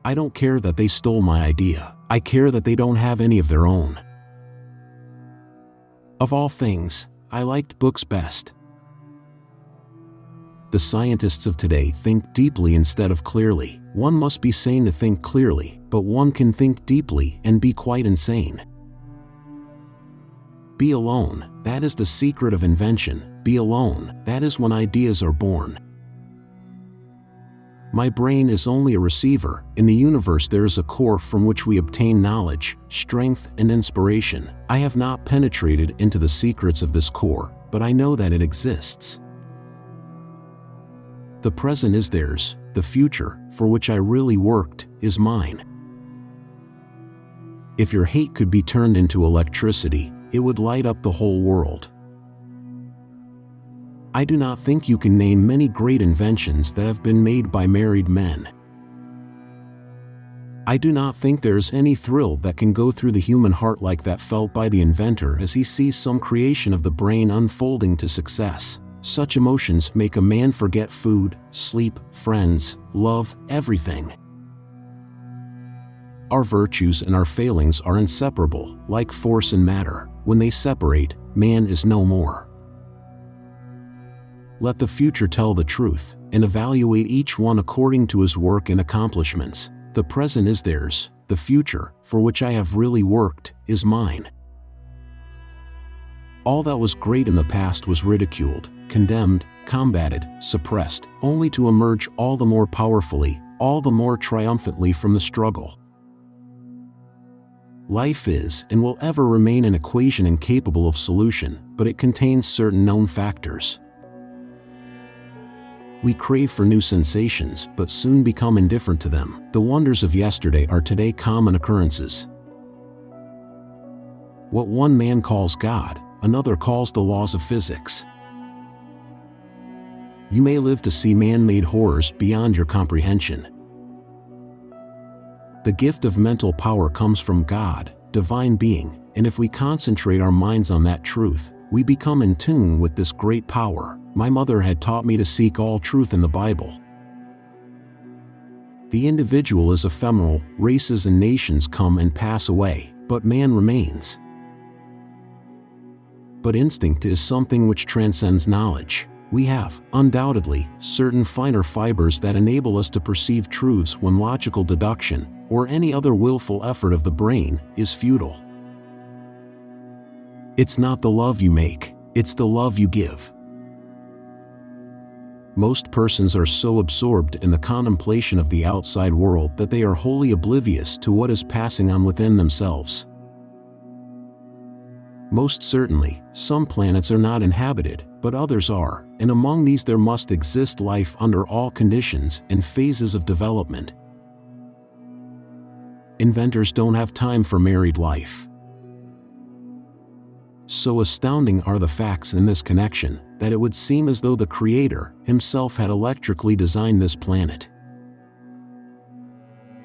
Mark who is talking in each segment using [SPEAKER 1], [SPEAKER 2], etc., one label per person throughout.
[SPEAKER 1] I don't care that they stole my idea. I care that they don't have any of their own. Of all things, I liked books best. The scientists of today think deeply instead of clearly. One must be sane to think clearly, but one can think deeply and be quite insane. Be alone, that is the secret of invention. Be alone, that is when ideas are born. My brain is only a receiver. In the universe there is a core from which we obtain knowledge, strength, and inspiration. I have not penetrated into the secrets of this core, but I know that it exists. The present is theirs, the future, for which I really worked, is mine. If your hate could be turned into electricity, it would light up the whole world. I do not think you can name many great inventions that have been made by married men. I do not think there is any thrill that can go through the human heart like that felt by the inventor as he sees some creation of the brain unfolding to success. Such emotions make a man forget food, sleep, friends, love, everything. Our virtues and our failings are inseparable, like force and matter. When they separate, man is no more. Let the future tell the truth, and evaluate each one according to his work and accomplishments. The present is theirs, the future, for which I have really worked, is mine. All that was great in the past was ridiculed, condemned, combated, suppressed, only to emerge all the more powerfully, all the more triumphantly from the struggle. Life is and will ever remain an equation incapable of solution, but it contains certain known factors. We crave for new sensations, but soon become indifferent to them. The wonders of yesterday are today common occurrences. What one man calls God, another calls the laws of physics. You may live to see man-made horrors beyond your comprehension. The gift of mental power comes from God, divine being, and if we concentrate our minds on that truth, we become in tune with this great power. My mother had taught me to seek all truth in the Bible. The individual is ephemeral, races and nations come and pass away, but man remains. But instinct is something which transcends knowledge. We have, undoubtedly, certain finer fibers that enable us to perceive truths when logical deduction, or any other willful effort of the brain, is futile. It's not the love you make, it's the love you give. Most persons are so absorbed in the contemplation of the outside world that they are wholly oblivious to what is passing on within themselves. Most certainly, some planets are not inhabited, but others are, and among these there must exist life under all conditions and phases of development. Inventors don't have time for married life. So astounding are the facts in this connection, that it would seem as though the Creator himself had electrically designed this planet.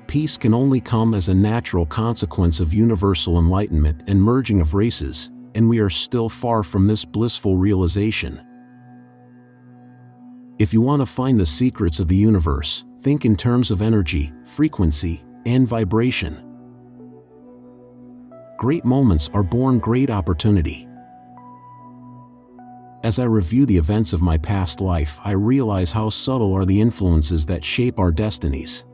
[SPEAKER 1] Peace can only come as a natural consequence of universal enlightenment and merging of races, and we are still far from this blissful realization. If you want to find the secrets of the universe, think in terms of energy, frequency, and vibration. Great moments are born great opportunity. As I review the events of my past life, I realize how subtle are the influences that shape our destinies.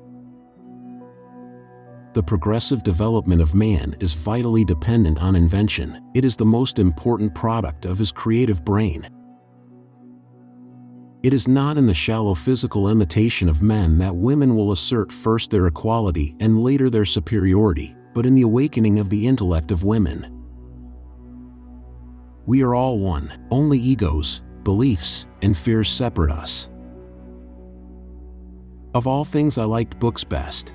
[SPEAKER 1] The progressive development of man is vitally dependent on invention. It is the most important product of his creative brain. It is not in the shallow physical imitation of men that women will assert first their equality and later their superiority, but in the awakening of the intellect of women. We are all one, only egos, beliefs, and fears separate us. Of all things I liked books best.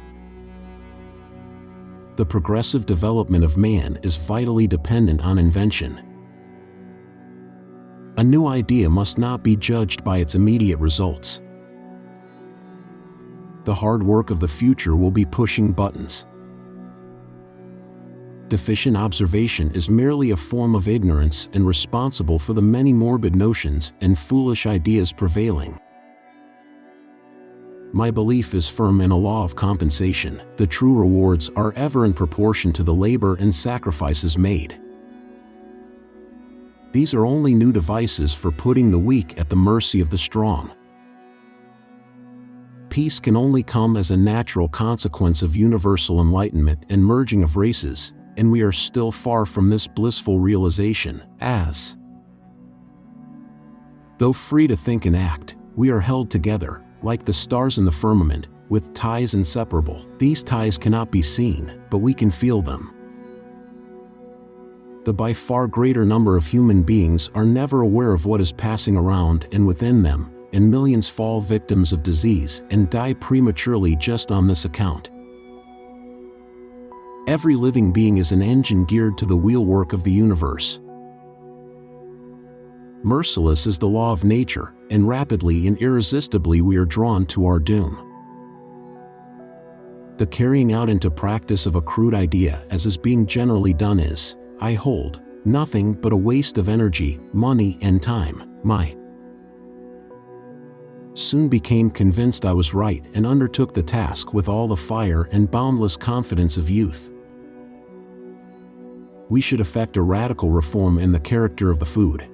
[SPEAKER 1] The progressive development of man is vitally dependent on invention. A new idea must not be judged by its immediate results. The hard work of the future will be pushing buttons. Deficient observation is merely a form of ignorance and responsible for the many morbid notions and foolish ideas prevailing. My belief is firm in a law of compensation. The true rewards are ever in proportion to the labor and sacrifices made. These are only new devices for putting the weak at the mercy of the strong. Peace can only come as a natural consequence of universal enlightenment and merging of races, and we are still far from this blissful realization, as, though free to think and act, we are held together, like the stars in the firmament, with ties inseparable. These ties cannot be seen, but we can feel them. The by far greater number of human beings are never aware of what is passing around and within them, and millions fall victims of disease and die prematurely just on this account. Every living being is an engine geared to the wheelwork of the universe. Merciless is the law of nature, and rapidly and irresistibly we are drawn to our doom. The carrying out into practice of a crude idea, as is being generally done, is, I hold, nothing but a waste of energy, money, and time. I soon became convinced I was right and undertook the task with all the fire and boundless confidence of youth. We should effect a radical reform in the character of the food.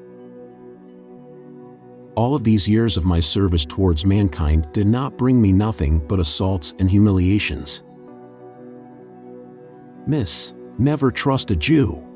[SPEAKER 1] All of these years of my service towards mankind did not bring me nothing but assaults and humiliations. Never trust a Jew.